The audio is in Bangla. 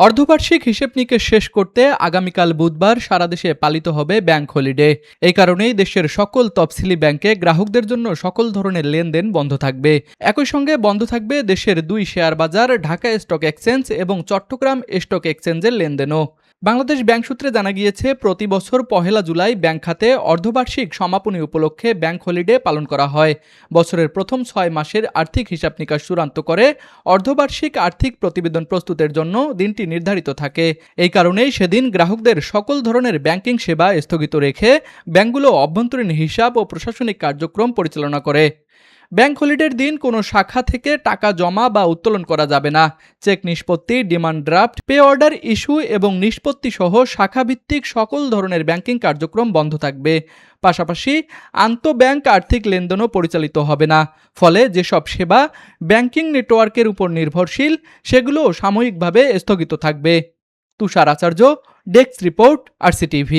অর্ধবার্ষিক হিসেব নিকেশ শেষ করতে আগামীকাল বুধবার সারা দেশে পালিত হবে ব্যাংক হলিডে। এই কারণেই দেশের সকল তফসিলি ব্যাংকে গ্রাহকদের জন্য সকল ধরনের লেনদেন বন্ধ থাকবে। একই সঙ্গে বন্ধ থাকবে দেশের 2 শেয়ার বাজার ঢাকা স্টক এক্সচেঞ্জ এবং চট্টগ্রাম স্টক এক্সচেঞ্জের লেনদেনও। বাংলাদেশ ব্যাংক সূত্রে জানা গিয়েছে, প্রতি বছর 1 জুলাই ব্যাংক খাতে অর্ধবার্ষিক সমাপনী উপলক্ষে ব্যাংক হলিডে পালন করা হয়। বছরের প্রথম 6 মাসের আর্থিক হিসাব নিকাশ চূড়ান্ত করে অর্ধবার্ষিক আর্থিক প্রতিবেদন প্রস্তুতের জন্য দিনটি নির্ধারিত থাকে। এই কারণেই সেদিন গ্রাহকদের সকল ধরনের ব্যাংকিং সেবা স্থগিত রেখে ব্যাংকগুলো অভ্যন্তরীণ হিসাব ও প্রশাসনিক কার্যক্রম পরিচালনা করে। ব্যাংক হলিডের দিন কোনো শাখা থেকে টাকা জমা বা উত্তোলন করা যাবে না। চেক নিষ্পত্তি, demand draft, pay order issue এবং নিষ্পত্তি সহ শাখাভিত্তিক সকল ধরনের ব্যাংকিং কার্যক্রম বন্ধ থাকবে। পাশাপাশি আন্তঃব্যাংক আর্থিক লেনদেনও পরিচালিত হবে না। ফলে যেসব সেবা ব্যাংকিং নেটওয়ার্কের উপর নির্ভরশীল সেগুলো সাময়িকভাবে স্থগিত থাকবে। তুষার আচার্য, ডেস্ক রিপোর্ট, RCTV।